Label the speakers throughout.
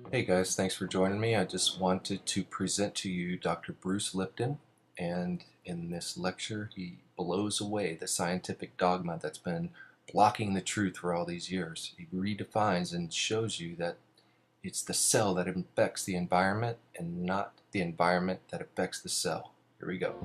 Speaker 1: Hey guys, thanks for joining me. I just wanted to present to you Dr. Bruce Lipton, and in this lecture he blows away the scientific dogma that's been blocking the truth for all these years. He redefines and shows you that it's the cell that affects the environment and not the environment that affects the cell. Here we go.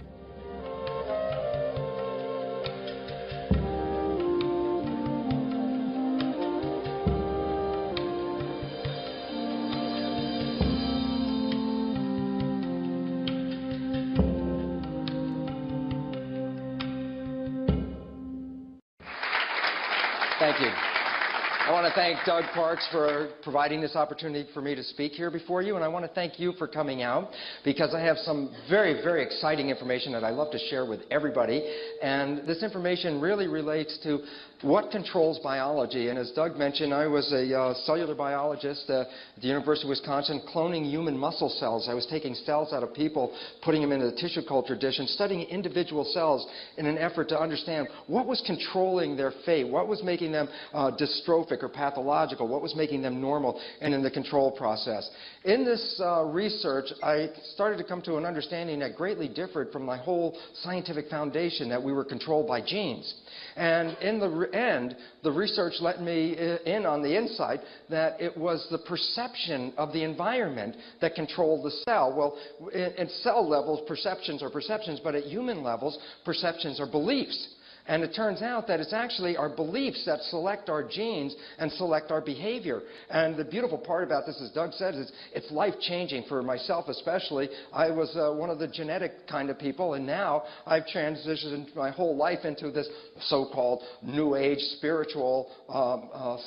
Speaker 2: Thank you. I want to thank Doug Parks for providing this opportunity for me to speak here before you, and I want to thank you for coming out because I have some very, very exciting information that I love to share with everybody, and this information really relates to what controls biology. And as Doug mentioned, I was a cellular biologist at the University of Wisconsin cloning human muscle cells. I was taking cells out of people, putting them into the tissue culture dish, and studying individual cells in an effort to understand what was controlling their fate, what was making them dystrophic or pathological, what was making them normal, and in the control process. In this research, I started to come to an understanding that greatly differed from my whole scientific foundation, that we were controlled by genes. And in the end, the research let me in on the insight that it was the perception of the environment that controlled the cell. Well, at cell levels, perceptions are perceptions, but at human levels, perceptions are beliefs. And it turns out that it's actually our beliefs that select our genes and select our behavior. And the beautiful part about this, as Doug said, is it's life-changing for myself especially. I was one of the genetic kind of people, and now I've transitioned my whole life into this so-called New Age spiritual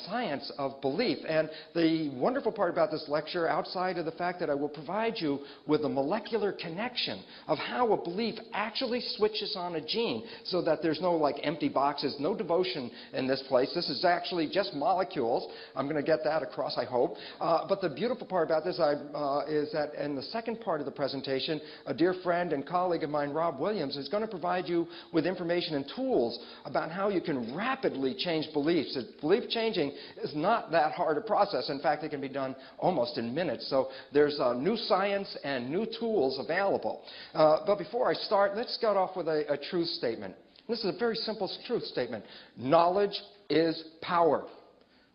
Speaker 2: science of belief. And the wonderful part about this lecture, outside of the fact that I will provide you with a molecular connection of how a belief actually switches on a gene so that there's no like empty boxes, no devotion in this place. This is actually just molecules. I'm going to get that across, I hope. But the beautiful part about this is that in the second part of the presentation, a dear friend and colleague of mine, Rob Williams, is going to provide you with information and tools about how you can rapidly change beliefs. Belief changing is not that hard a process. In fact, it can be done almost in minutes. So there's new science and new tools available. But before I start, let's start off with a truth statement. This is a very simple truth statement. Knowledge is power.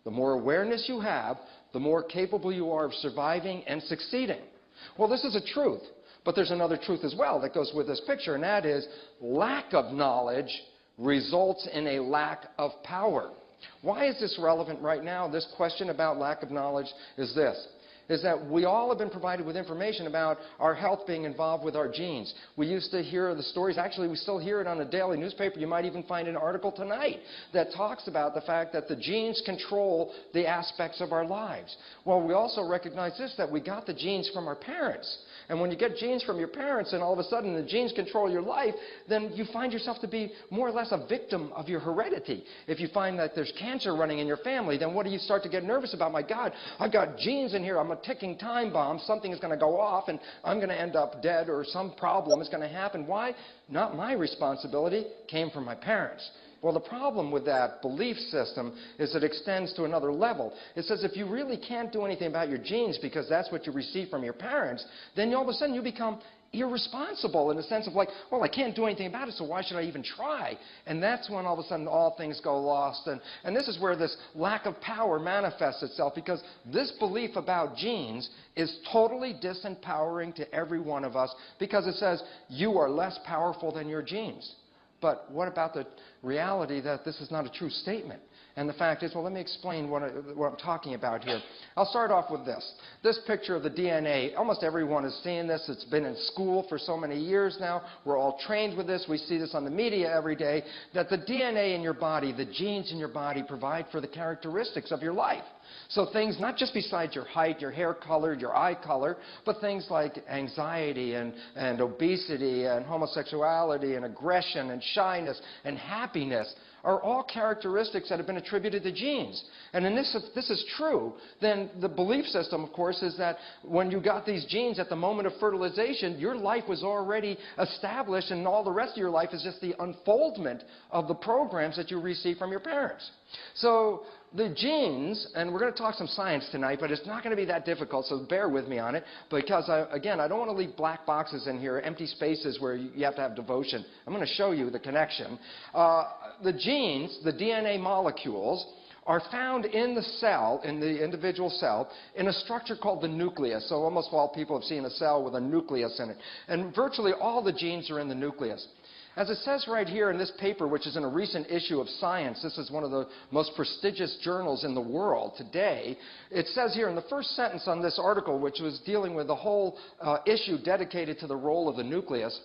Speaker 2: The more awareness you have, the more capable you are of surviving and succeeding. Well, this is a truth, but there's another truth as well that goes with this picture, and that is lack of knowledge results in a lack of power. Why is this relevant right now? This question about lack of knowledge is this. Is that we all have been provided with information about our health being involved with our genes. We used to hear the stories. Actually, we still hear it on a daily newspaper. You might even find an article tonight that talks about the fact that the genes control the aspects of our lives. Well, we also recognize this, that we got the genes from our parents. And when you get genes from your parents and all of a sudden the genes control your life, then you find yourself to be more or less a victim of your heredity. If you find that there's cancer running in your family, then what do you start to get nervous about? My God, I've got genes in here. I'm a ticking time bomb. Something is going to go off and I'm going to end up dead, or some problem is going to happen. Why? Not my responsibility. Came from my parents. Well, the problem with that belief system is it extends to another level. It says if you really can't do anything about your genes because that's what you receive from your parents, then all of a sudden you become irresponsible in the sense of like, well, I can't do anything about it, so why should I even try? And that's when all of a sudden all things go lost. And this is where this lack of power manifests itself, because this belief about genes is totally disempowering to every one of us, because it says you are less powerful than your genes. But what about the reality that this is not a true statement? And the fact is, well, let me explain what I'm talking about here. I'll start off with this. This picture of the DNA, almost everyone has seen this. It's been in school for so many years now. We're all trained with this. We see this on the media every day, that the DNA in your body, the genes in your body provide for the characteristics of your life. So things not just besides your height, your hair color, your eye color, but things like anxiety and obesity and homosexuality and aggression and shyness and happiness are all characteristics that have been attributed to genes. And if this is true, then the belief system, of course, is that when you got these genes at the moment of fertilization, your life was already established and all the rest of your life is just the unfoldment of the programs that you received from your parents. So the genes, and we're going to talk some science tonight, but it's not going to be that difficult, so bear with me on it, because, again, I don't want to leave black boxes in here, empty spaces where you have to have devotion. I'm going to show you the connection. The genes, the DNA molecules, are found in the cell, in the individual cell, in a structure called the nucleus. So almost all people have seen a cell with a nucleus in it. And virtually all the genes are in the nucleus. As it says right here in this paper, which is in a recent issue of Science, this is one of the most prestigious journals in the world today, it says here in the first sentence on this article, which was dealing with the whole issue dedicated to the role of the nucleus,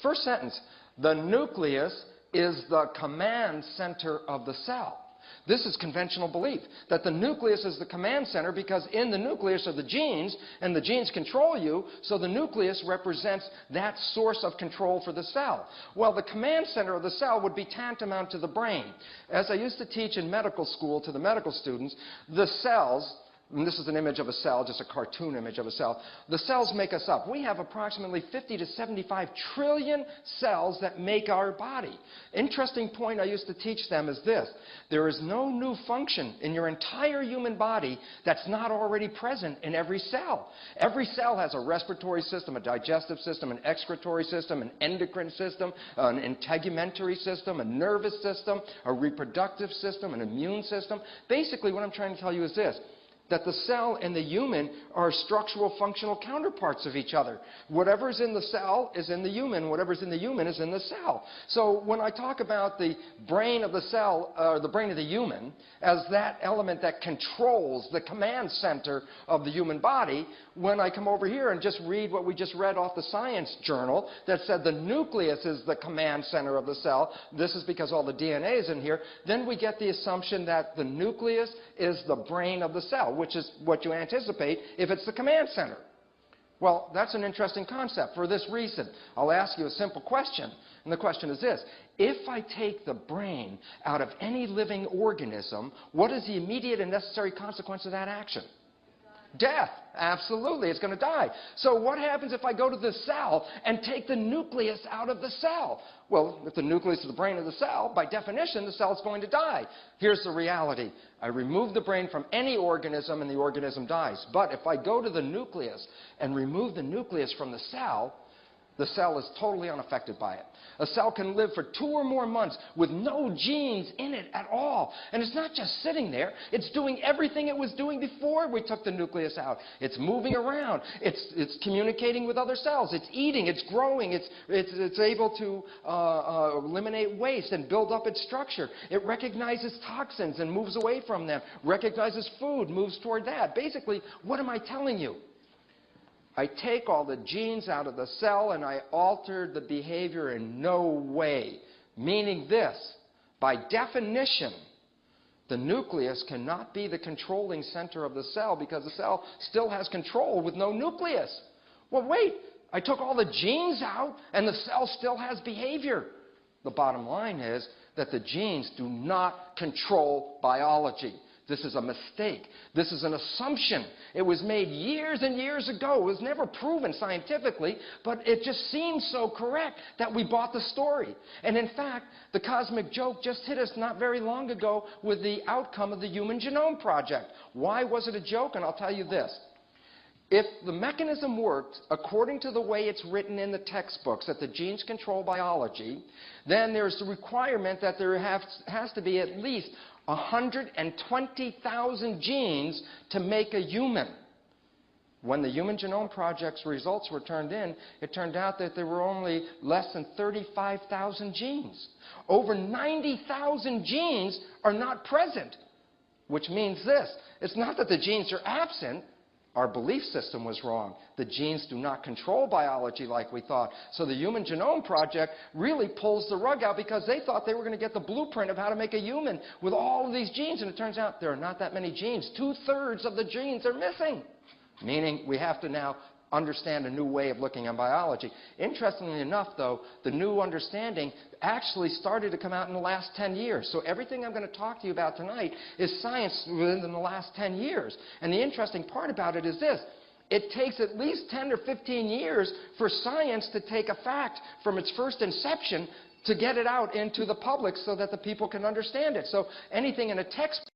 Speaker 2: first sentence, the nucleus is the command center of the cell. This is conventional belief, that the nucleus is the command center because in the nucleus are the genes, and the genes control you, so the nucleus represents that source of control for the cell. Well, the command center of the cell would be tantamount to the brain. As I used to teach in medical school to the medical students, the cells, and this is an image of a cell, just a cartoon image of a cell. The cells make us up. We have approximately 50 to 75 trillion cells that make our body. Interesting point I used to teach them is this. There is no new function in your entire human body that's not already present in every cell. Every cell has a respiratory system, a digestive system, an excretory system, an endocrine system, an integumentary system, a nervous system, a reproductive system, an immune system. Basically, what I'm trying to tell you is this, that the cell and the human are structural functional counterparts of each other. Whatever's in the cell is in the human. Whatever's in the human is in the cell. So when I talk about the brain of the cell, or the brain of the human, as that element that controls the command center of the human body, when I come over here and just read what we just read off the Science journal that said the nucleus is the command center of the cell, this is because all the DNA is in here, then we get the assumption that the nucleus is the brain of the cell, which is what you anticipate if it's the command center. Well, that's an interesting concept for this reason. I'll ask you a simple question, and the question is this. If I take the brain out of any living organism, what is the immediate and necessary consequence of that action? Death. Absolutely. It's going to die. So what happens if I go to the cell and take the nucleus out of the cell? Well, if the nucleus is the brain of the cell, by definition, the cell is going to die. Here's the reality. I remove the brain from any organism and the organism dies. But if I go to the nucleus and remove the nucleus from the cell is totally unaffected by it. A cell can live for 2 or more months with no genes in it at all. And it's not just sitting there. It's doing everything it was doing before we took the nucleus out. It's moving around. It's communicating with other cells. It's eating. It's growing. It's able to eliminate waste and build up its structure. It recognizes toxins and moves away from them. Recognizes food, moves toward that. Basically, what am I telling you? I take all the genes out of the cell and I alter the behavior in no way. Meaning this, by definition, the nucleus cannot be the controlling center of the cell because the cell still has control with no nucleus. Well, wait, I took all the genes out and the cell still has behavior. The bottom line is that the genes do not control biology. This is a mistake. This is an assumption. It was made years and years ago. It was never proven scientifically, but it just seems so correct that we bought the story. And in fact, the cosmic joke just hit us not very long ago with the outcome of the Human Genome Project. Why was it a joke? And I'll tell you this. If the mechanism worked according to the way it's written in the textbooks, that the genes control biology, then there's the requirement that there has to be at least 120,000 genes to make a human. When the Human Genome Project's results were turned in, it turned out that there were only less than 35,000 genes. Over 90,000 genes are not present, which means this. It's not that the genes are absent. Our belief system was wrong. The genes do not control biology like we thought. So the Human Genome Project really pulls the rug out because they thought they were going to get the blueprint of how to make a human with all of these genes. And it turns out there are not that many genes. 2/3 of the genes are missing. Meaning we have to now understand a new way of looking at biology. Interestingly enough, though, the new understanding actually started to come out in the last 10 years. So everything I'm going to talk to you about tonight is science within the last 10 years. And the interesting part about it is this. It takes at least 10 or 15 years for science to take a fact from its first inception to get it out into the public so that the people can understand it. So anything in a textbook,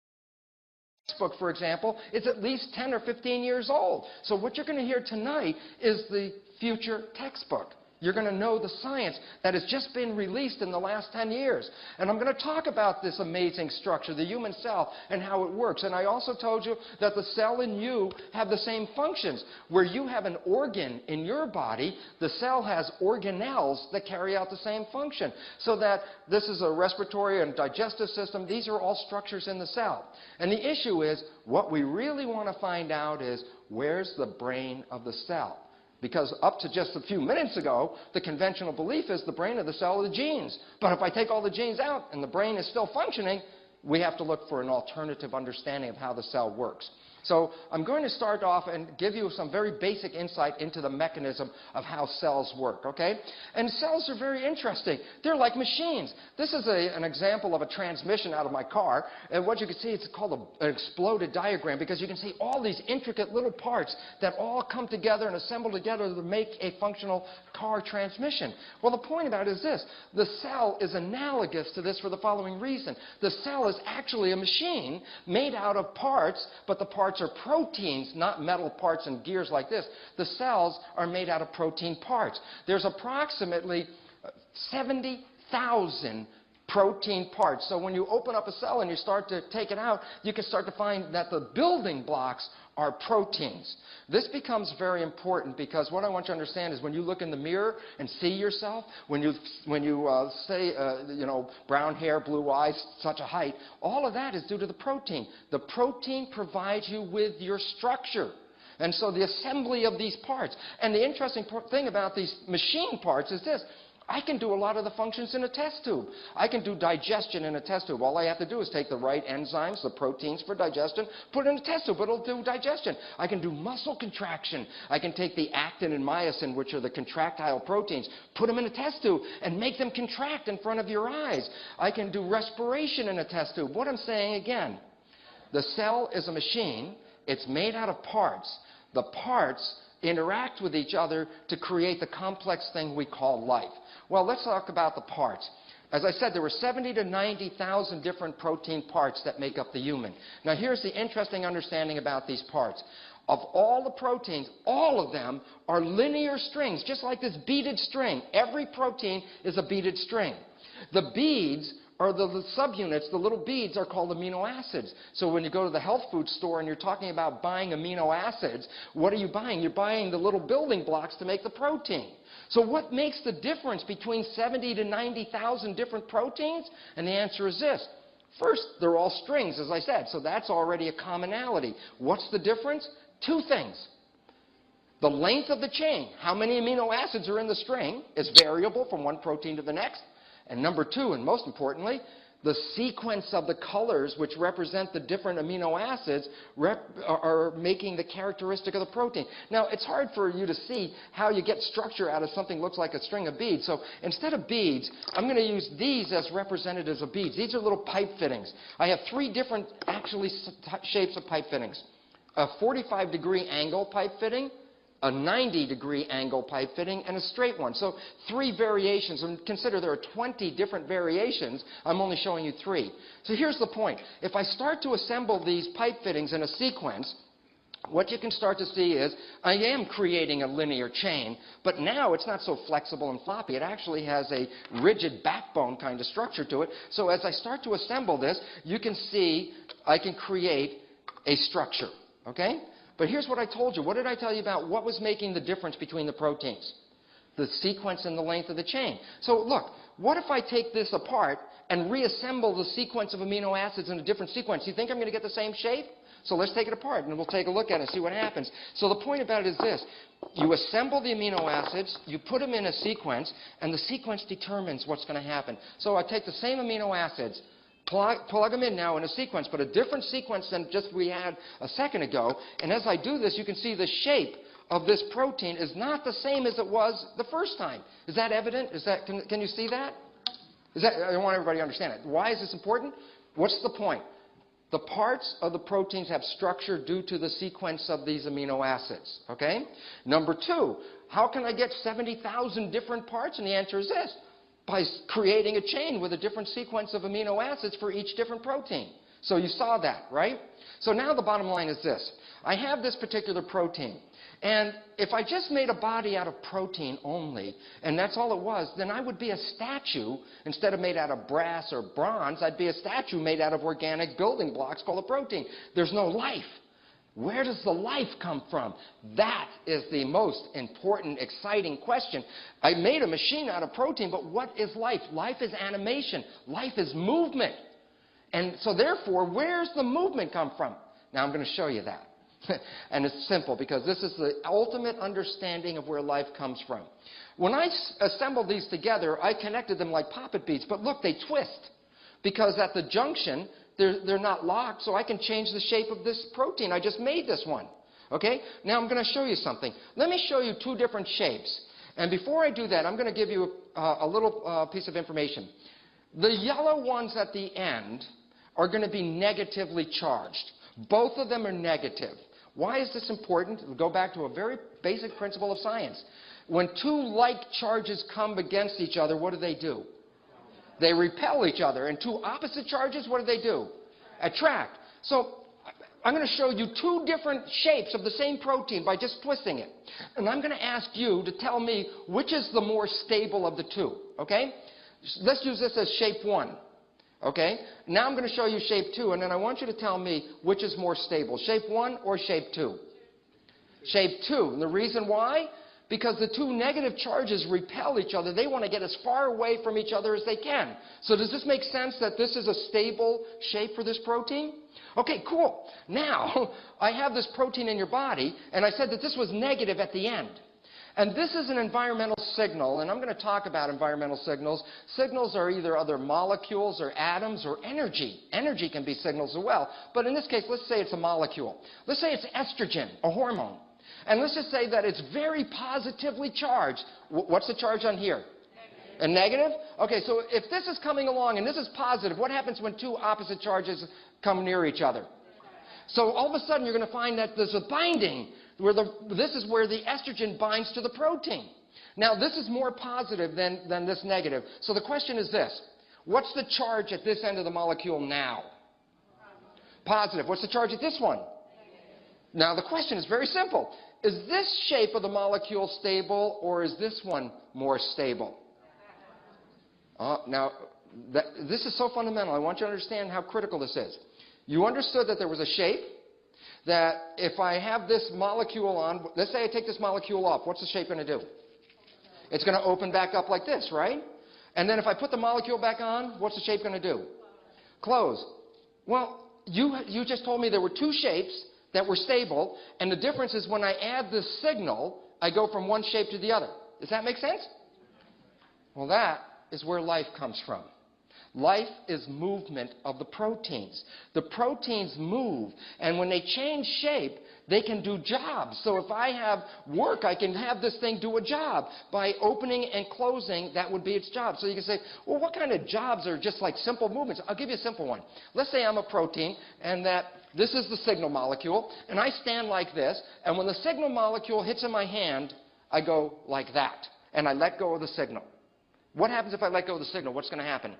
Speaker 2: for example, is at least 10 or 15 years old. So what you're going to hear tonight is the future textbook. You're going to know the science that has just been released in the last 10 years. And I'm going to talk about this amazing structure, the human cell, and how it works. And I also told you that the cell and you have the same functions. Where you have an organ in your body, the cell has organelles that carry out the same function. So that this is a respiratory and digestive system. These are all structures in the cell. And the issue is, what we really want to find out is, where's the brain of the cell? Because up to just a few minutes ago, the conventional belief is the brain of the cell are the genes. But if I take all the genes out and the brain is still functioning, we have to look for an alternative understanding of how the cell works. So I'm going to start off and give you some very basic insight into the mechanism of how cells work, okay? And cells are very interesting. They're like machines. This is an example of a transmission out of my car. And what you can see, it's called an exploded diagram because you can see all these intricate little parts that all come together and assemble together to make a functional car transmission. Well, the point about it is this. The cell is analogous to this for the following reason. The cell is actually a machine made out of parts, but the parts are proteins, not metal parts and gears like this. The cells are made out of protein parts. There's approximately 70,000 protein parts. So when you open up a cell and you start to take it out, you can start to find that the building blocks are proteins. This becomes very important because what I want you to understand is when you look in the mirror and see yourself, when you say, you know, brown hair, blue eyes, such a height, all of that is due to the protein. The protein provides you with your structure. And so the assembly of these parts. And the interesting thing about these machine parts is this. I can do a lot of the functions in a test tube. I can do digestion in a test tube. All I have to do is take the right enzymes, the proteins for digestion, put it in a test tube. It'll do digestion. I can do muscle contraction. I can take the actin and myosin, which are the contractile proteins, put them in a test tube and make them contract in front of your eyes. I can do respiration in a test tube. What I'm saying again, the cell is a machine. It's made out of parts. The parts interact with each other to create the complex thing we call life. Well, let's talk about the parts. As I said, there were 70 to 90,000 different protein parts that make up the human. Now, here's the interesting understanding about these parts. Of all the proteins, all of them are linear strings, just like this beaded string. Every protein is a beaded string. The beads are the subunits, the little beads are called amino acids. So when you go to the health food store and you're talking about buying amino acids, what are you buying? You're buying the little building blocks to make the protein. So what makes the difference between 70 to 90,000 different proteins? And the answer is this. First, they're all strings, as I said, so that's already a commonality. What's the difference? Two things. The length of the chain, how many amino acids are in the string, is variable from one protein to the next. And number two, and most importantly, the sequence of the colors which represent the different amino acids are making the characteristic of the protein. Now, it's hard for you to see how you get structure out of something that looks like a string of beads. So instead of beads, I'm going to use these as representatives of beads. These are little pipe fittings. I have three different, actually, shapes of pipe fittings. A 45-degree angle pipe fitting, a 90-degree angle pipe fitting, and a straight one. So three variations, and consider there are 20 different variations. I'm only showing you three. So here's the point. If I start to assemble these pipe fittings in a sequence, what you can start to see is I am creating a linear chain, but now it's not so flexible and floppy. It actually has a rigid backbone kind of structure to it. So as I start to assemble this, you can see I can create a structure. Okay? But here's what I told you. What did I tell you about what was making the difference between the proteins? The sequence and the length of the chain. So look, what if I take this apart and reassemble the sequence of amino acids in a different sequence? You think I'm going to get the same shape? So let's take it apart and we'll take a look at it and see what happens. So the point about it is this. You assemble the amino acids, you put them in a sequence, and the sequence determines what's going to happen. So I take the same amino acids, plug them in now in a sequence, but a different sequence than just we had a second ago. And as I do this, you can see the shape of this protein is not the same as it was the first time. Is that evident? Can you see that? I want everybody to understand it. Why is this important? What's the point? The parts of the proteins have structure due to the sequence of these amino acids. Okay? Number two, how can I get 70,000 different parts? And the answer is this. By creating a chain with a different sequence of amino acids for each different protein. So you saw that, right? So now the bottom line is this. I have this particular protein. And if I just made a body out of protein only, and that's all it was, then I would be a statue. Instead of made out of brass or bronze, I'd be a statue made out of organic building blocks called a protein. There's no life. Where does the life come from? That is the most important, exciting question. I made a machine out of protein, but what is life? Life is animation. Life is movement. And so therefore, where's the movement come from? Now I'm going to show you that. And it's simple because this is the ultimate understanding of where life comes from. When I assembled these together, I connected them like poppet beads. But look, they twist because at the junction, they're not locked, so I can change the shape of this protein. I just made this one. Okay? Now I'm going to show you something. Let me show you two different shapes. And before I do that, I'm going to give you a little piece of information. The yellow ones at the end are going to be negatively charged. Both of them are negative. Why is this important? We'll go back to a very basic principle of science. When two like charges come against each other, what do? They repel each other. And two opposite charges, what do? Attract. So I'm going to show you two different shapes of the same protein by just twisting it. And I'm going to ask you to tell me which is the more stable of the two. Okay? Let's use this as shape 1. Okay? Now I'm going to show you shape 2, and then I want you to tell me which is more stable, shape 1 or shape 2? Shape 2. And the reason why? Because the two negative charges repel each other. They want to get as far away from each other as they can. So does this make sense that this is a stable shape for this protein? Okay, cool. Now, I have this protein in your body, and I said that this was negative at the end. And this is an environmental signal, and I'm going to talk about environmental signals. Signals are either other molecules or atoms or energy. Energy can be signals as well. But in this case, let's say it's a molecule. Let's say it's estrogen, a hormone. And let's just say that it's very positively charged. What's the charge on here? Negative. A negative? Okay, so if this is coming along and this is positive, what happens when two opposite charges come near each other? So all of a sudden you're going to find that there's a binding. This is where the estrogen binds to the protein. Now, this is more positive than this negative. So the question is this. What's the charge at this end of the molecule now? Positive. What's the charge at this one? Now, the question is very simple. Is this shape of the molecule stable, or is this one more stable? Now, this is so fundamental. I want you to understand how critical this is. You understood that there was a shape, that if I have this molecule on, let's say I take this molecule off, what's the shape going to do? It's going to open back up like this, right? And then if I put the molecule back on, what's the shape going to do? Close. Well, you just told me there were two shapes that were stable, and the difference is when I add the signal, I go from one shape to the other. Does that make sense? Well, that is where life comes from. Life is movement of the proteins. The proteins move, and when they change shape, they can do jobs. So if I have work, I can have this thing do a job. By opening and closing, that would be its job. So you can say, well, what kind of jobs are just like simple movements? I'll give you a simple one. Let's say I'm a protein, and that this is the signal molecule, and I stand like this, and when the signal molecule hits in my hand, I go like that, and I let go of the signal. What happens if I let go of the signal? What's going to happen?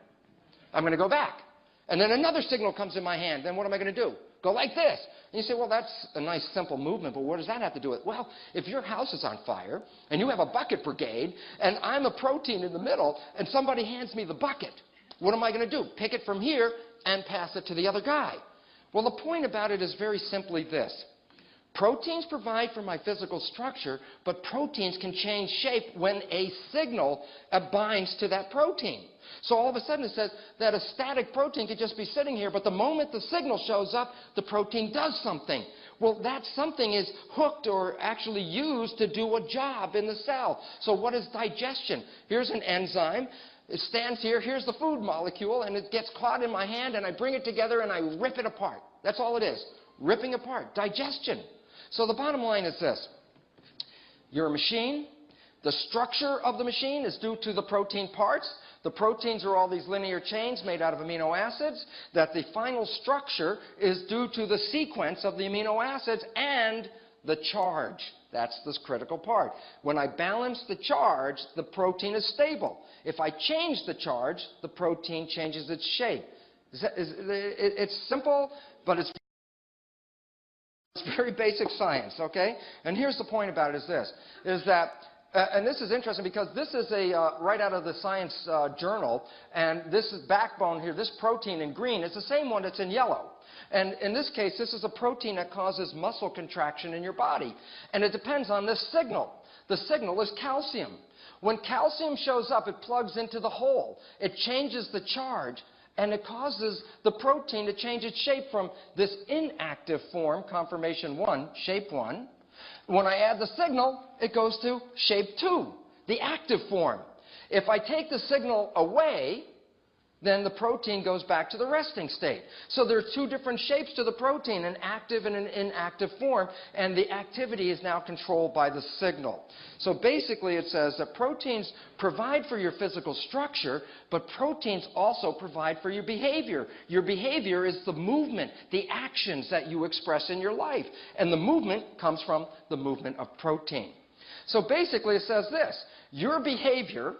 Speaker 2: I'm going to go back. And then another signal comes in my hand. Then what am I going to do? Go like this. And you say, well, that's a nice, simple movement, but what does that have to do with it? Well, if your house is on fire, and you have a bucket brigade, and I'm a protein in the middle, and somebody hands me the bucket, what am I going to do? Pick it from here and pass it to the other guy. Well, the point about it is very simply this. Proteins provide for my physical structure, but proteins can change shape when a signal binds to that protein. So all of a sudden it says that a static protein could just be sitting here, but the moment the signal shows up, the protein does something. Well, that something is hooked or actually used to do a job in the cell. So what is digestion? Here's an enzyme. It stands here. Here's the food molecule, and it gets caught in my hand, and I bring it together, and I rip it apart. That's all it is, ripping apart, digestion. So the bottom line is this. You're a machine. The structure of the machine is due to the protein parts. The proteins are all these linear chains made out of amino acids. That the final structure is due to the sequence of the amino acids and the charge. That's this critical part. When I balance the charge, the protein is stable. If I change the charge, the protein changes its shape. It's simple, but it's very basic science, okay? And here's the point about it is that, and this is interesting because this is right out of the Science journal, and this is backbone here, this protein in green, is the same one that's in yellow. And in this case, this is a protein that causes muscle contraction in your body. And it depends on this signal. The signal is calcium. When calcium shows up, it plugs into the hole. It changes the charge. And it causes the protein to change its shape from this inactive form, conformation 1, shape 1. When I add the signal, it goes to shape 2, the active form. If I take the signal away, then the protein goes back to the resting state. So there are two different shapes to the protein, an active and an inactive form, and the activity is now controlled by the signal. So basically it says that proteins provide for your physical structure, but proteins also provide for your behavior. Your behavior is the movement, the actions that you express in your life. And the movement comes from the movement of protein. So basically it says this, your behavior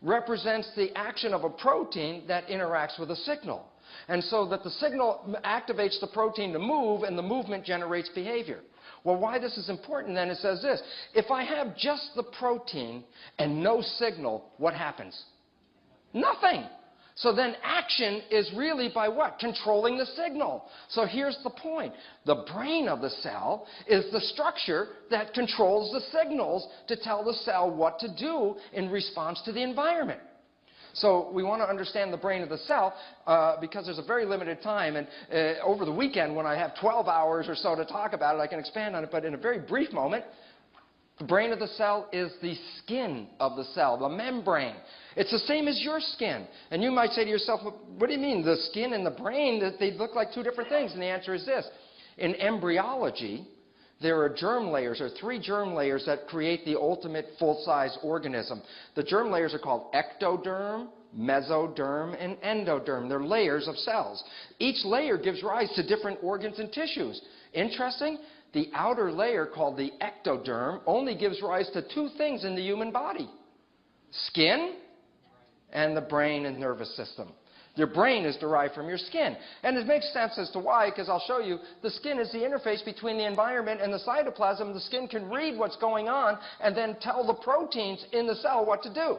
Speaker 2: represents the action of a protein that interacts with a signal. And so that the signal activates the protein to move, and the movement generates behavior. Well, why this is important then, it says this. If I have just the protein and no signal, what happens? Nothing. So then action is really by what? Controlling the signal. So here's the point. The brain of the cell is the structure that controls the signals to tell the cell what to do in response to the environment. So we want to understand the brain of the cell because there's a very limited time. And over the weekend, when I have 12 hours or so to talk about it, I can expand on it. But in a very brief moment, the brain of the cell is the skin of the cell, the membrane. It's the same as your skin. And you might say to yourself, what do you mean, the skin and the brain, they look like two different things? And the answer is this. In embryology, there are germ layers, or 3 germ layers that create the ultimate full-size organism. The germ layers are called ectoderm, mesoderm, and endoderm. They're layers of cells. Each layer gives rise to different organs and tissues. Interesting? The outer layer, called the ectoderm, only gives rise to 2 things in the human body. Skin and the brain and nervous system. Your brain is derived from your skin. And it makes sense as to why, because I'll show you, the skin is the interface between the environment and the cytoplasm. The skin can read what's going on and then tell the proteins in the cell what to do.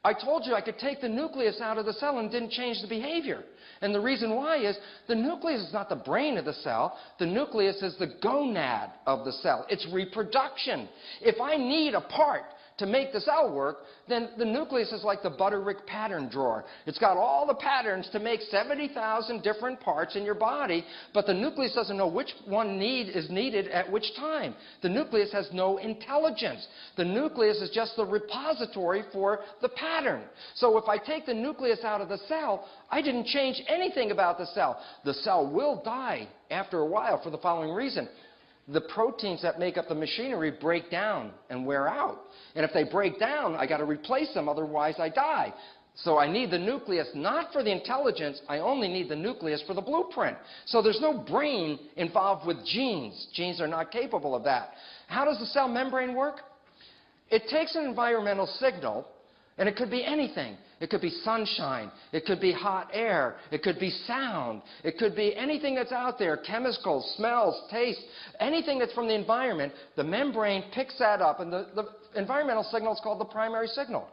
Speaker 2: I told you I could take the nucleus out of the cell and didn't change the behavior. And the reason why is the nucleus is not the brain of the cell. The nucleus is the gonad of the cell. It's reproduction. If I need a part to make the cell work, then the nucleus is like the Butterick pattern drawer. It's got all the patterns to make 70,000 different parts in your body, but the nucleus doesn't know which one is needed at which time. The nucleus has no intelligence. The nucleus is just the repository for the pattern. So if I take the nucleus out of the cell, I didn't change anything about the cell. The cell will die after a while for the following reason. The proteins that make up the machinery break down and wear out. And if they break down, I got to replace them, otherwise I die. So I need the nucleus not for the intelligence, I only need the nucleus for the blueprint. So there's no brain involved with genes. Genes are not capable of that. How does the cell membrane work? It takes an environmental signal, and it could be anything. It could be sunshine. It could be hot air. It could be sound. It could be anything that's out there, chemicals, smells, taste, anything that's from the environment. The membrane picks that up, and the environmental signal is called the primary signal.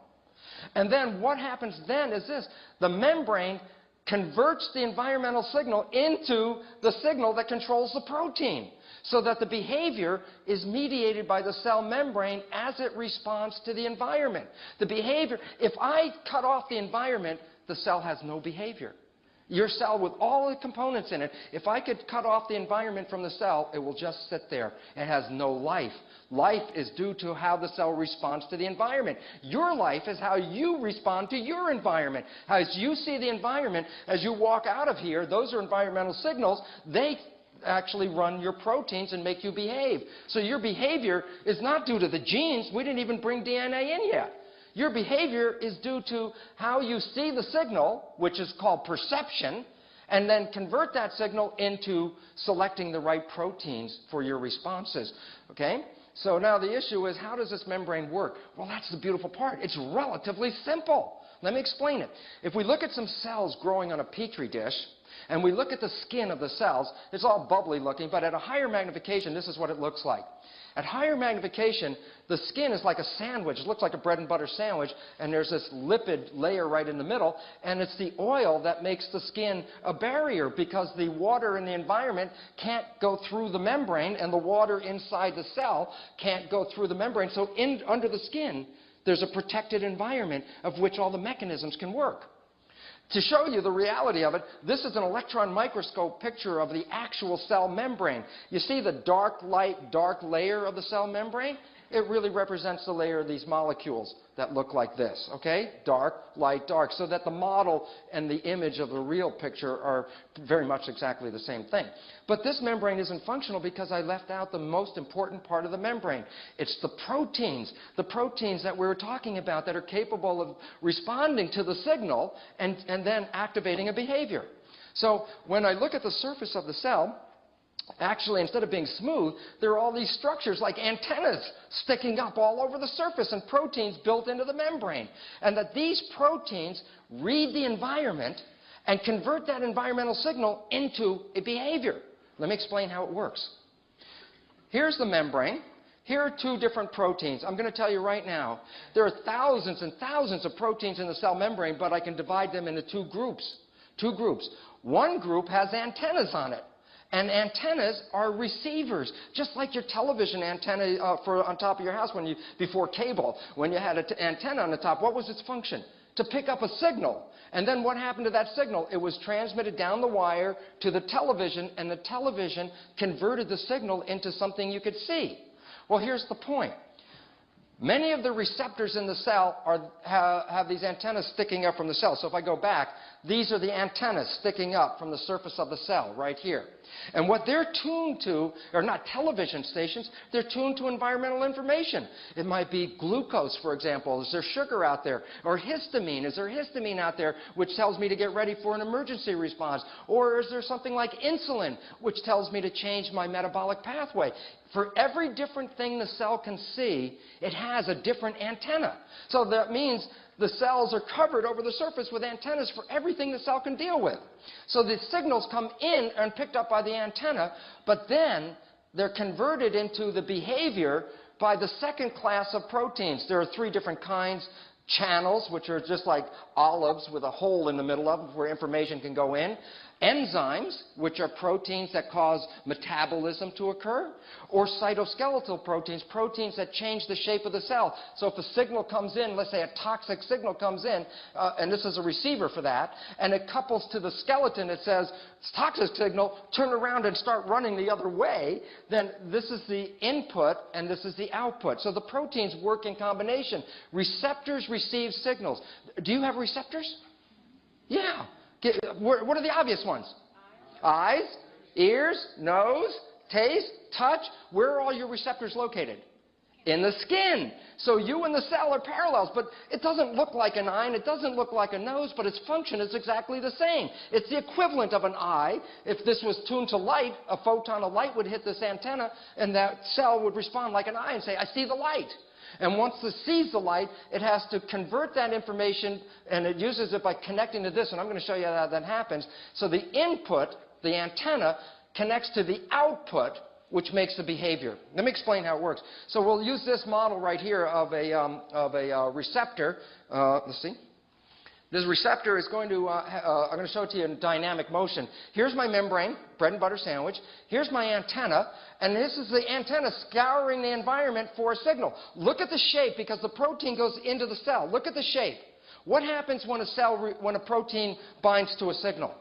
Speaker 2: And then what happens then is this. The membrane converts the environmental signal into the signal that controls the protein, so that the behavior is mediated by the cell membrane as it responds to the environment. The behavior, if I cut off the environment, the cell has no behavior. Your cell with all the components in it, if I could cut off the environment from the cell, it will just sit there. It has no life. Life is due to how the cell responds to the environment. Your life is how you respond to your environment. As you see the environment, as you walk out of here, those are environmental signals. They actually run your proteins and make you behave. So your behavior is not due to the genes. We didn't even bring DNA in yet. Your behavior is due to how you see the signal, which is called perception, and then convert that signal into selecting the right proteins for your responses. Okay? So now the issue is, how does this membrane work? Well, that's the beautiful part. It's relatively simple. Let me explain it. If we look at some cells growing on a petri dish, and we look at the skin of the cells, it's all bubbly looking, but at a higher magnification, this is what it looks like. At higher magnification, the skin is like a sandwich. It looks like a bread and butter sandwich, and there's this lipid layer right in the middle, and it's the oil that makes the skin a barrier, because the water in the environment can't go through the membrane, and the water inside the cell can't go through the membrane. So under the skin, there's a protected environment of which all the mechanisms can work. To show you the reality of it, this is an electron microscope picture of the actual cell membrane. You see the dark light, dark layer of the cell membrane? It really represents the layer of these molecules that look like this, okay? Dark, light, dark, so that the model and the image of the real picture are very much exactly the same thing. But this membrane isn't functional because I left out the most important part of the membrane. It's the proteins that we were talking about that are capable of responding to the signal and then activating a behavior. So when I look at the surface of the cell, actually, instead of being smooth, there are all these structures like antennas sticking up all over the surface and proteins built into the membrane. And that these proteins read the environment and convert that environmental signal into a behavior. Let me explain how it works. Here's the membrane. Here are two different proteins. I'm going to tell you right now, there are thousands and thousands of proteins in the cell membrane, but I can divide them into two groups. One group has antennas on it. And antennas are receivers, just like your television antenna on top of your house before cable. When you had an antenna on the top, what was its function? To pick up a signal. And then what happened to that signal? It was transmitted down the wire to the television, and the television converted the signal into something you could see. Well, here's the point. Many of the receptors in the cell have these antennas sticking up from the cell. So if I go back, these are the antennas sticking up from the surface of the cell right here. And what they're tuned to are not television stations, they're tuned to environmental information. It might be glucose, for example. Is there sugar out there? Or histamine. Is there histamine out there which tells me to get ready for an emergency response? Or is there something like insulin which tells me to change my metabolic pathway? For every different thing the cell can see, it has a different antenna. So that means the cells are covered over the surface with antennas for everything the cell can deal with. So the signals come in and picked up by the antenna, but then they're converted into the behavior by the second class of proteins. There are three different kinds. Channels, which are just like olives with a hole in the middle of them where information can go in. Enzymes, which are proteins that cause metabolism to occur. Or cytoskeletal proteins, proteins that change the shape of the cell. So if a signal comes in, let's say a toxic signal comes in, and this is a receiver for that, and it couples to the skeleton, it says, toxic signal, turn around and start running the other way, then this is the input and this is the output. So the proteins work in combination. Receptors receive signals. Do you have receptors? Yeah. What are the obvious ones? Eyes, ears, nose, taste, touch. Where are all your receptors located? In the skin. So you and the cell are parallels, but it doesn't look like an eye and it doesn't look like a nose, but its function is exactly the same. It's the equivalent of an eye. If this was tuned to light, a photon of light would hit this antenna, and that cell would respond like an eye and say, I see the light. And once it sees the light, it has to convert that information, and it uses it by connecting to this, and I'm going to show you how that happens. So the input, the antenna, connects to the output, which makes the behavior. Let me explain how it works. So we'll use this model right here of a receptor. Let's see. This receptor is going to, I'm going to show it to you in dynamic motion. Here's my membrane, bread and butter sandwich. Here's my antenna, and this is the antenna scouring the environment for a signal. Look at the shape because the protein goes into the cell. Look at the shape. What happens when when a protein binds to a signal?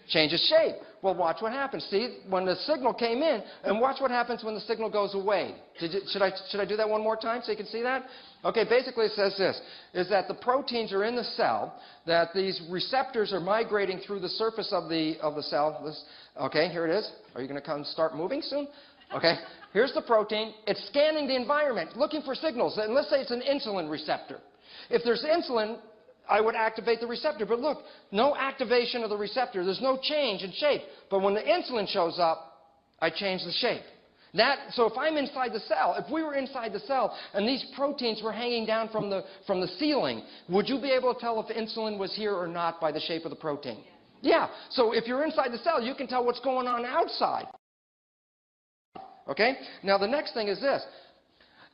Speaker 2: Changes shape. Well, watch what happens. See, when the signal came in, and watch what happens when the signal goes away. Should I do that one more time so you can see that? Okay, basically it says this, is that the proteins are in the cell, that these receptors are migrating through the surface of the cell. Okay, here it is. Are you going to come start moving soon? Okay, here's the protein. It's scanning the environment, looking for signals. And let's say it's an insulin receptor. If there's insulin, I would activate the receptor. But look, no activation of the receptor. There's no change in shape. But when the insulin shows up, I change the shape. So if I'm inside the cell, if we were inside the cell and these proteins were hanging down from the ceiling, would you be able to tell if insulin was here or not by the shape of the protein? Yeah. So if you're inside the cell, you can tell what's going on outside. Okay? Now the next thing is this.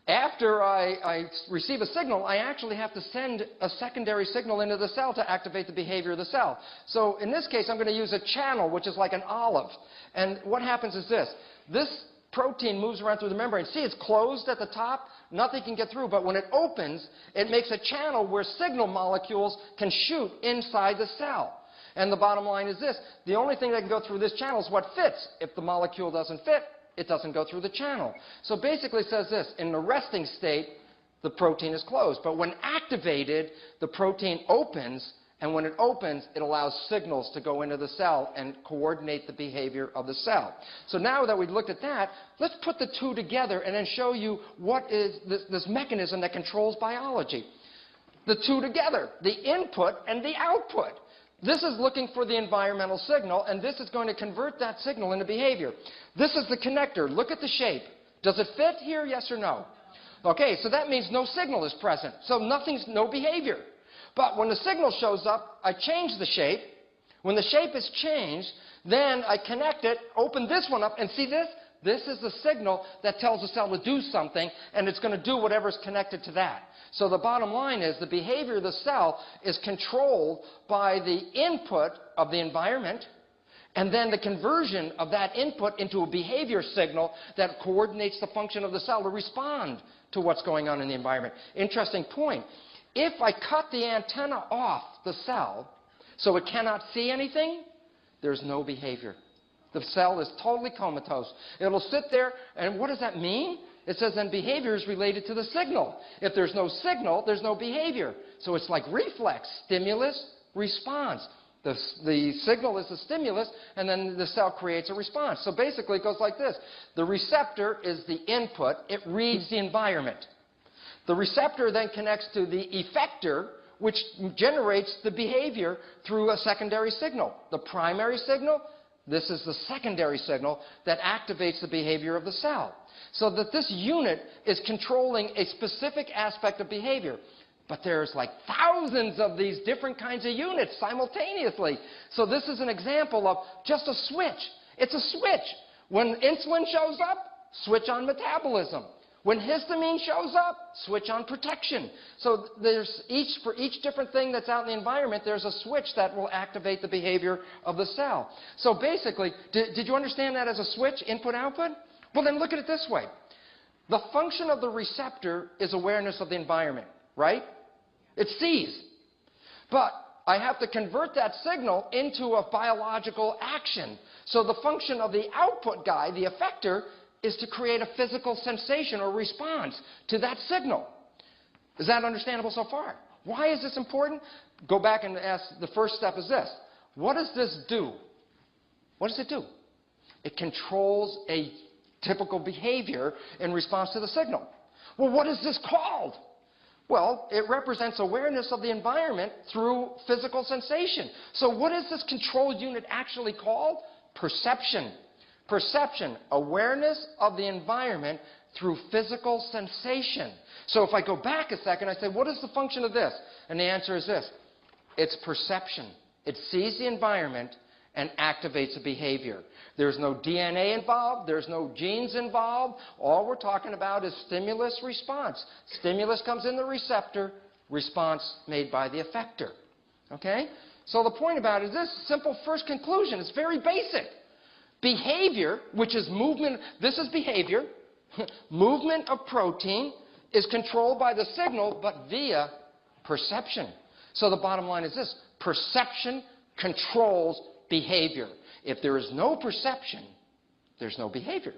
Speaker 2: After I receive a signal, I actually have to send a secondary signal into the cell to activate the behavior of the cell. So in this case, I'm going to use a channel, which is like an olive. And what happens is this. This protein moves around through the membrane. See, it's closed at the top. Nothing can get through. But when it opens, it makes a channel where signal molecules can shoot inside the cell. And the bottom line is this. The only thing that can go through this channel is what fits. If the molecule doesn't fit, it doesn't go through the channel. So basically it says this. In the resting state, the protein is closed. But when activated, the protein opens. And when it opens, it allows signals to go into the cell and coordinate the behavior of the cell. So now that we've looked at that, let's put the two together and then show you what is this mechanism that controls biology. The two together, the input and the output. This is looking for the environmental signal, and this is going to convert that signal into behavior. This is the connector. Look at the shape. Does it fit here, yes or no? Okay, so that means no signal is present. So no behavior. But when the signal shows up, I change the shape. When the shape is changed, then I connect it, open this one up, and see this? This is the signal that tells the cell to do something, and it's going to do whatever's connected to that. So the bottom line is the behavior of the cell is controlled by the input of the environment, and then the conversion of that input into a behavior signal that coordinates the function of the cell to respond to what's going on in the environment. Interesting point. If I cut the antenna off the cell so it cannot see anything, there's no behavior. The cell is totally comatose. It'll sit there, and what does that mean? It says then behavior is related to the signal. If there's no signal, there's no behavior. So it's like reflex, stimulus, response. The signal is the stimulus, and then the cell creates a response. So basically it goes like this. The receptor is the input. It reads the environment. The receptor then connects to the effector, which generates the behavior through a secondary signal. The primary signal, this is the secondary signal that activates the behavior of the cell. So that this unit is controlling a specific aspect of behavior. But there's like thousands of these different kinds of units simultaneously. So this is an example of just a switch. It's a switch. When insulin shows up, switch on metabolism. When histamine shows up, switch on protection. So for each different thing that's out in the environment, there's a switch that will activate the behavior of the cell. So basically, did you understand that as a switch, input-output? Well, then look at it this way. The function of the receptor is awareness of the environment, right? It sees. But I have to convert that signal into a biological action. So the function of the output guy, the effector, is to create a physical sensation or response to that signal. Is that understandable so far? Why is this important? Go back and ask, the first step is this. What does this do? What does it do? It controls a typical behavior in response to the signal. Well, what is this called? Well, it represents awareness of the environment through physical sensation. So what is this control unit actually called? Perception. Perception, awareness of the environment through physical sensation. So if I go back a second, I say, what is the function of this? And the answer is this. It's perception. It sees the environment and activates a behavior. There's no DNA involved. There's no genes involved. All we're talking about is stimulus response. Stimulus comes in the receptor. response made by the effector. Okay? So the point about it is this simple first conclusion. It's very basic. Behavior, which is movement, this is behavior. Movement of protein is controlled by the signal, but via perception. So the bottom line is this. Perception controls behavior. If there is no perception, there's no behavior.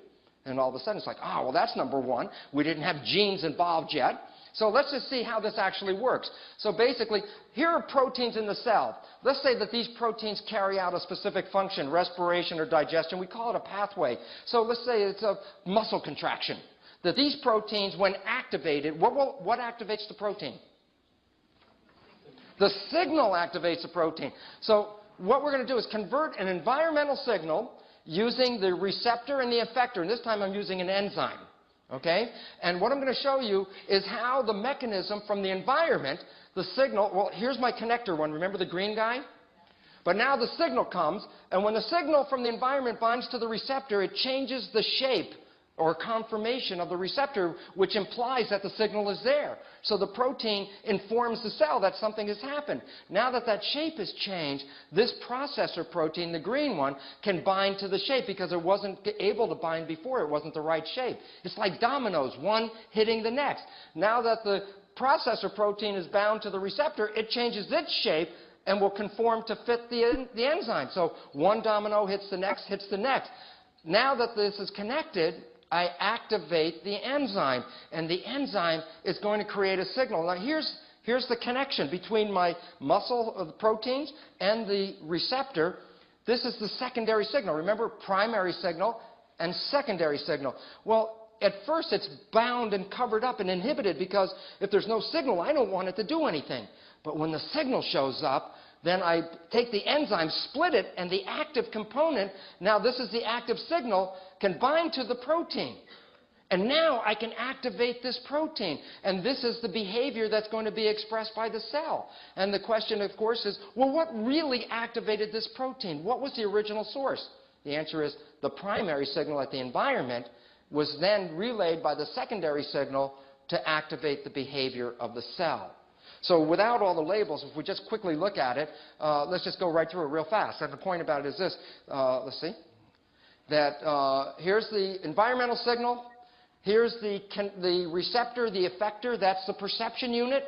Speaker 2: And all of a sudden it's like, oh, well, that's number one. We didn't have genes involved yet. So let's just see how this actually works. So basically, here are proteins in the cell. Let's say that these proteins carry out a specific function, respiration or digestion. We call it a pathway. So let's say it's a muscle contraction. That these proteins, when activated, what activates the protein? The signal activates the protein. So what we're going to do is convert an environmental signal using the receptor and the effector. And this time I'm using an enzyme. Okay? And what I'm going to show you is how the mechanism from the environment, the signal, well, here's my connector one. Remember the green guy? But now the signal comes, and when the signal from the environment binds to the receptor, it changes the shape or conformation of the receptor, which implies that the signal is there. So the protein informs the cell that something has happened. Now that that shape has changed, this processor protein, the green one, can bind to the shape because it wasn't able to bind before. It wasn't the right shape. It's like dominoes, one hitting the next. Now that the processor protein is bound to the receptor, it changes its shape and will conform to fit the enzyme. So one domino hits the next, hits the next. Now that this is connected, I activate the enzyme, and the enzyme is going to create a signal. Now here's the connection between my muscle proteins and the receptor. This is the secondary signal. Remember, primary signal and secondary signal. Well, at first it's bound and covered up and inhibited because if there's no signal, I don't want it to do anything. But when the signal shows up, then I take the enzyme, split it, and the active component, now this is the active signal, can bind to the protein. And now I can activate this protein. And this is the behavior that's going to be expressed by the cell. And the question, of course, is, well, what really activated this protein? What was the original source? The answer is the primary signal at the environment was then relayed by the secondary signal to activate the behavior of the cell. So without all the labels, if we just quickly look at it, let's just go right through it real fast. And the point about it is this. Let's see. That here's the environmental signal. Here's the receptor, the effector. That's the perception unit.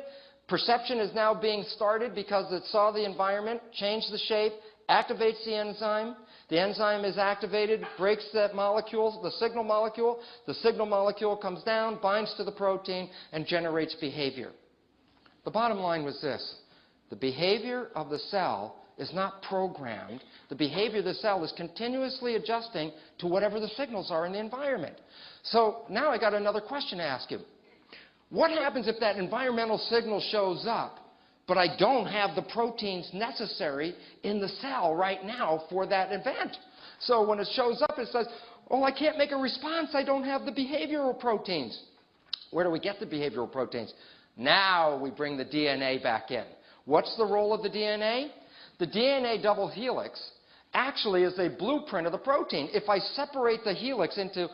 Speaker 2: Perception is now being started because it saw the environment, changed the shape, activates the enzyme. The enzyme is activated, breaks that molecule, the signal molecule. The signal molecule comes down, binds to the protein, and generates behavior. The bottom line was this. The behavior of the cell is not programmed. The behavior of the cell is continuously adjusting to whatever the signals are in the environment. So now I got another question to ask you. What happens if that environmental signal shows up, but I don't have the proteins necessary in the cell right now for that event? So when it shows up, it says, oh, I can't make a response. I don't have the behavioral proteins. Where do we get the behavioral proteins? Now we bring the DNA back in. What's the role of the DNA? The DNA double helix actually is a blueprint of the protein. If I separate the helix into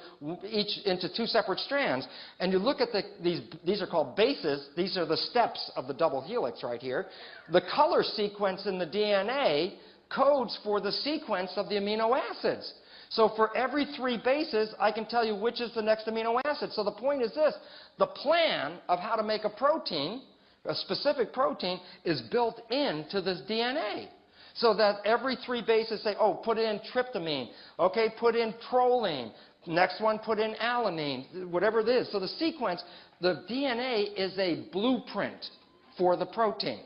Speaker 2: two separate strands, and you look at these are called bases. These are the steps of the double helix right here. The color sequence in the DNA codes for the sequence of the amino acids. So for every 3 bases, I can tell you which is the next amino acid. So the point is this. The plan of how to make a protein, a specific protein, is built into this DNA. So that every 3 bases say, oh, put in tryptamine. Okay, put in proline. Next one, put in alanine, whatever it is. So the sequence, the DNA is a blueprint for the protein.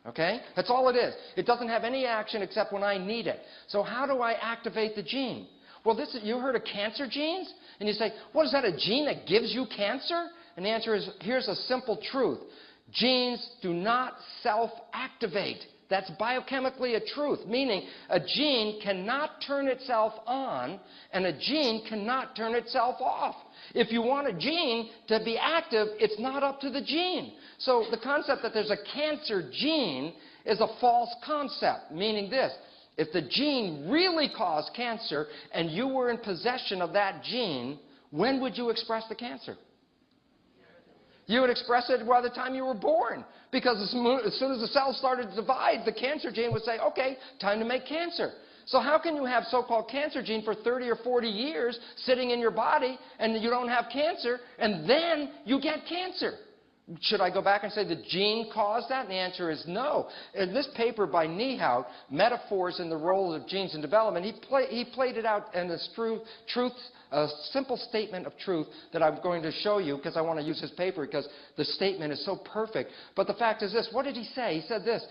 Speaker 2: Okay? That's all it is. It doesn't have any action except when I need it. So how do I activate the gene? Well, you heard of cancer genes? And you say, what is that, a gene that gives you cancer? And the answer is, here's a simple truth. Genes do not self-activate. That's biochemically a truth, meaning a gene cannot turn itself on and a gene cannot turn itself off. If you want a gene to be active, it's not up to the gene. So the concept that there's a cancer gene is a false concept, meaning this. If the gene really caused cancer and you were in possession of that gene, when would you express the cancer? You would express it by the time you were born, because as soon as the cells started to divide, the cancer gene would say, okay, time to make cancer. So how can you have so-called cancer gene for 30 or 40 years sitting in your body and you don't have cancer, and then you get cancer? Should I go back and say the gene caused that? And the answer is no. In this paper by Niehaut, Metaphors in the Role of Genes in Development, he played it out in this a simple statement of truth that I'm going to show you, because I want to use his paper because the statement is so perfect. But the fact is this. What did he say? He said this.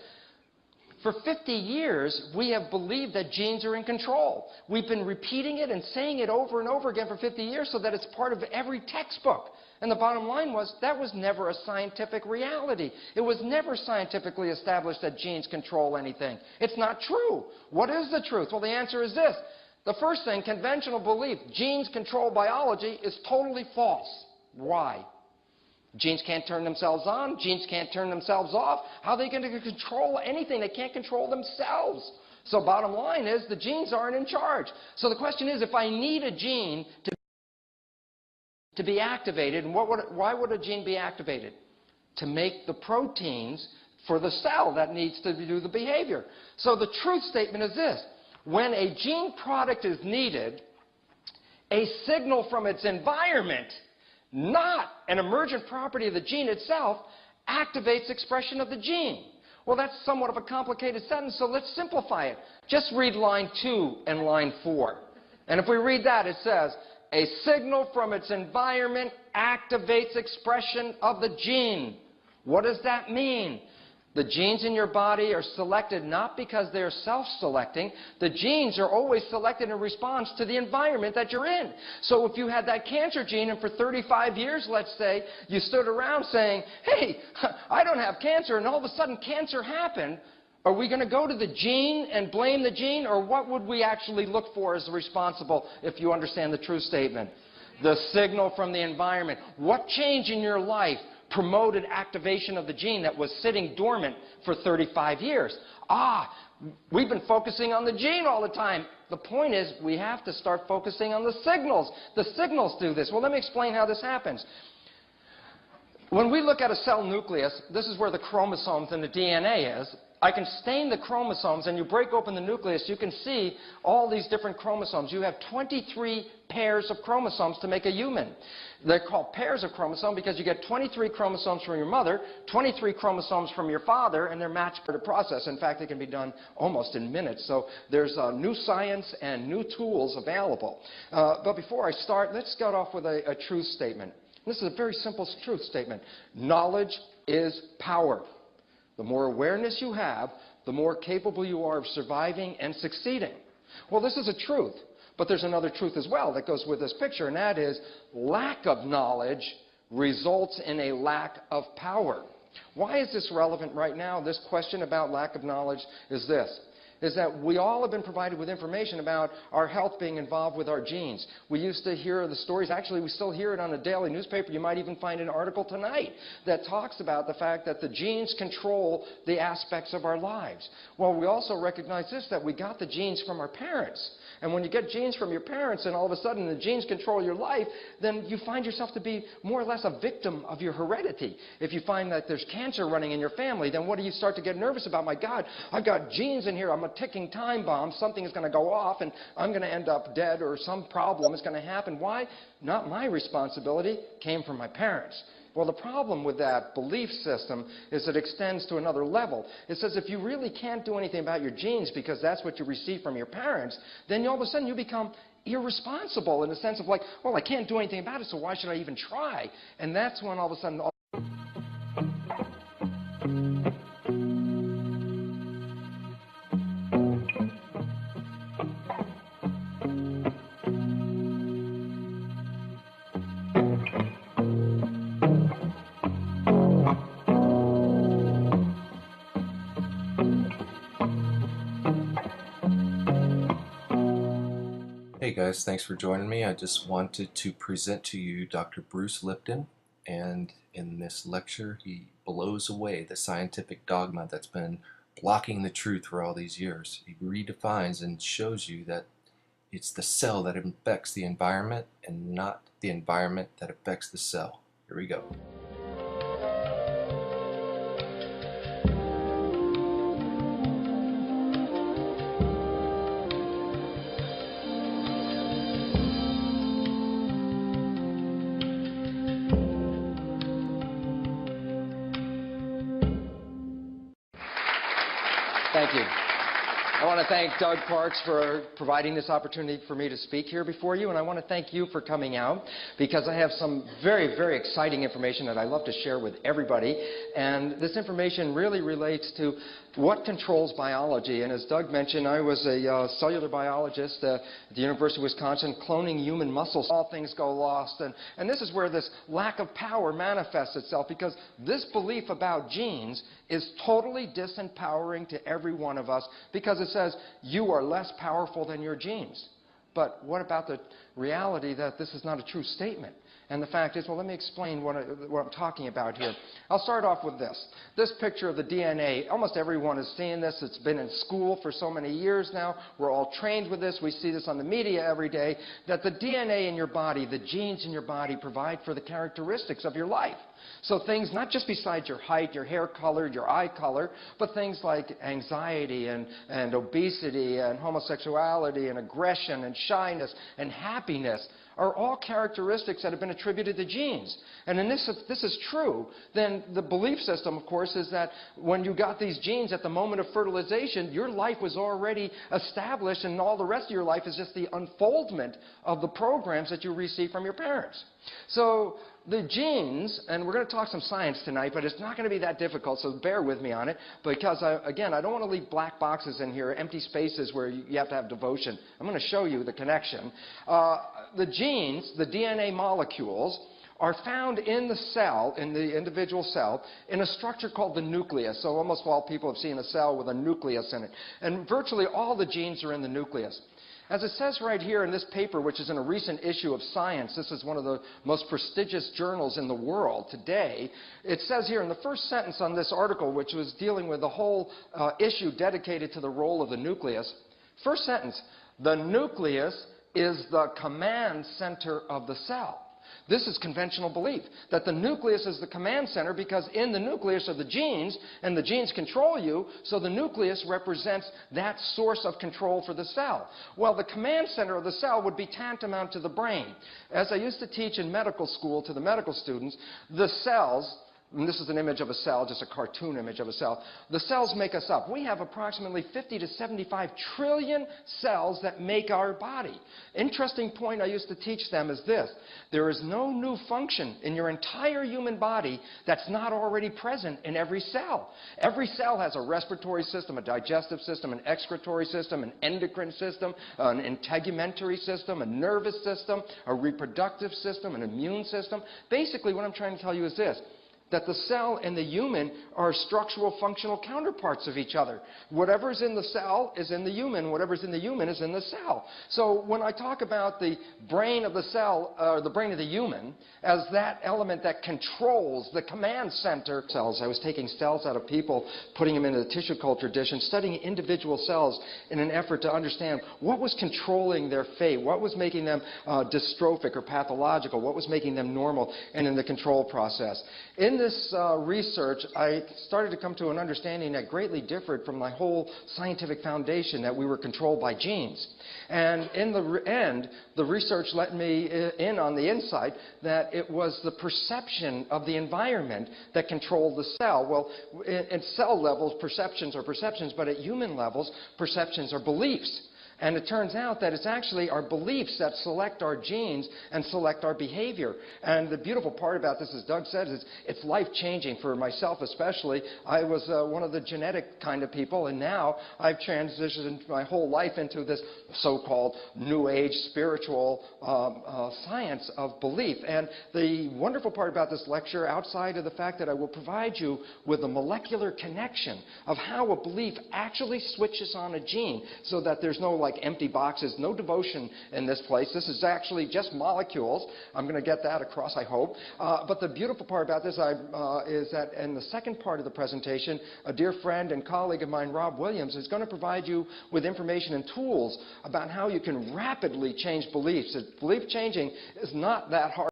Speaker 2: For 50 years, we have believed that genes are in control. We've been repeating it and saying it over and over again for 50 years so that it's part of every textbook. And the bottom line was, that was never a scientific reality. It was never scientifically established that genes control anything. It's not true. What is the truth? Well, the answer is this. The first thing, conventional belief, genes control biology, is totally false. Why? Genes can't turn themselves on. Genes can't turn themselves off. How are they going to control anything? They can't control themselves. So bottom line is, the genes aren't in charge. So the question is, if I need a gene to be activated, and why would a gene be activated? To make the proteins for the cell that needs to do the behavior. So the truth statement is this. When a gene product is needed, a signal from its environment, not an emergent property of the gene itself, activates expression of the gene. Well, that's somewhat of a complicated sentence, so let's simplify it. Just read line 2 and line 4. And if we read that, it says, a signal from its environment activates expression of the gene. What does that mean? The genes in your body are selected not because they're self-selecting. The genes are always selected in response to the environment that you're in. So if you had that cancer gene and for 35 years, let's say, you stood around saying, hey, I don't have cancer, and all of a sudden cancer happened, are we going to go to the gene and blame the gene, or what would we actually look for as responsible, if you understand the true statement? The signal from the environment. What change in your life promoted activation of the gene that was sitting dormant for 35 years? We've been focusing on the gene all the time. The point is, we have to start focusing on the signals. The signals do this. Well, let me explain how this happens. When we look at a cell nucleus, this is where the chromosomes and the DNA is. I can stain the chromosomes, and you break open the nucleus, you can see all these different chromosomes. You have 23 pairs of chromosomes to make a human. They're called pairs of chromosomes because you get 23 chromosomes from your mother, 23 chromosomes from your father, and they're matched for the process. In fact, it can be done almost in minutes. So there's new science and new tools available. But before I start, let's start off with a truth statement. This is a very simple truth statement. Knowledge is power. The more awareness you have, the more capable you are of surviving and succeeding. Well, this is a truth, but there's another truth as well that goes with this picture, and that is lack of knowledge results in a lack of power. Why is this relevant right now? This question about lack of knowledge is this. Is that we all have been provided with information about our health being involved with our genes. We used to hear the stories. Actually, we still hear it on a daily newspaper. You might even find an article tonight that talks about the fact that the genes control the aspects of our lives. Well, we also recognize this, that we got the genes from our parents. And when you get genes from your parents and all of a sudden the genes control your life, then you find yourself to be more or less a victim of your heredity. If you find that there's cancer running in your family, then what do you start to get nervous about? My God, I've got genes in here. I'm a ticking time bomb. Something is going to go off and I'm going to end up dead, or some problem is going to happen. Why? Not my responsibility. Came from my parents. Well, the problem with that belief system is it extends to another level. It says if you really can't do anything about your genes because that's what you receive from your parents, then all of a sudden you become irresponsible in the sense of like, well, I can't do anything about it, so why should I even try? And that's when all of a sudden...
Speaker 1: Hey guys, thanks for joining me. I just wanted to present to you Dr. Bruce Lipton, and in this lecture he blows away the scientific dogma that's been blocking the truth for all these years. He redefines and shows you that it's the cell that affects the environment and not the environment that affects the cell. Here we go.
Speaker 2: Thank you. I want to thank Doug Parks for providing this opportunity for me to speak here before you, and I want to thank you for coming out because I have some very, very exciting information that I love to share with everybody, and this information really relates to what controls biology. And as Doug mentioned, I was a cellular biologist at the University of Wisconsin, cloning human muscles. All things go lost, and this is where this lack of power manifests itself, because this belief about genes is totally disempowering to every one of us, because it says you are less powerful than your genes. But what about the reality that this is not a true statement? And the fact is, well, let me explain what I'm talking about here. I'll start off with this. This picture of the DNA, almost everyone has seen this. It's been in school for so many years now. We're all trained with this. We see this on the media every day, that the DNA in your body, the genes in your body, provide for the characteristics of your life. So things not just besides your height, your hair color, your eye color, but things like anxiety and obesity and homosexuality and aggression and shyness and happiness are all characteristics that have been attributed to genes. And if this is true, then the belief system, of course, is that when you got these genes at the moment of fertilization, your life was already established, and all the rest of your life is just the unfoldment of the programs that you received from your parents. So the genes, and we're going to talk some science tonight, but it's not going to be that difficult, so bear with me on it, because, again, I don't want to leave black boxes in here, empty spaces where you have to have devotion. I'm going to show you the connection. The genes, the DNA molecules, are found in the cell, in the individual cell, in a structure called the nucleus. So almost all people have seen a cell with a nucleus in it. And virtually all the genes are in the nucleus. As it says right here in this paper, which is in a recent issue of Science, this is one of the most prestigious journals in the world today, it says here in the first sentence on this article, which was dealing with the whole issue dedicated to the role of the nucleus, first sentence, the nucleus is the command center of the cell. This is conventional belief, that the nucleus is the command center, because in the nucleus are the genes, and the genes control you, so the nucleus represents that source of control for the cell. Well, the command center of the cell would be tantamount to the brain. As I used to teach in medical school to the medical students, the cells, and this is an image of a cell, just a cartoon image of a cell. The cells make us up. We have approximately 50 to 75 trillion cells that make our body. Interesting point I used to teach them is this. There is no new function in your entire human body that's not already present in every cell. Every cell has a respiratory system, a digestive system, an excretory system, an endocrine system, an integumentary system, a nervous system, a reproductive system, an immune system. Basically, what I'm trying to tell you is this, that the cell and the human are structural functional counterparts of each other. Whatever's in the cell is in the human. Whatever's in the human is in the cell. So when I talk about the brain of the cell, or the brain of the human, as that element that controls the command center cells, I was taking cells out of people, putting them into the tissue culture dish, and studying individual cells in an effort to understand what was controlling their fate, what was making them dystrophic or pathological, what was making them normal, and in the control process. In this research, I started to come to an understanding that greatly differed from my whole scientific foundation, that we were controlled by genes. And in the end, the research let me in on the insight that it was the perception of the environment that controlled the cell. Well, at cell levels, perceptions are perceptions, but at human levels, perceptions are beliefs. And it turns out that it's actually our beliefs that select our genes and select our behavior. And the beautiful part about this, as Doug said, is it's life-changing for myself especially. I was one of the genetic kind of people, and now I've transitioned my whole life into this so-called New Age spiritual science of belief. And the wonderful part about this lecture, outside of the fact that I will provide you with a molecular connection of how a belief actually switches on a gene, so that there's no like empty boxes, no devotion in this place. This is actually just molecules. I'm going to get that across, I hope. But the beautiful part about this is that in the second part of the presentation, a dear friend and colleague of mine, Rob Williams, is going to provide you with information and tools about how you can rapidly change beliefs. Belief changing is not that hard.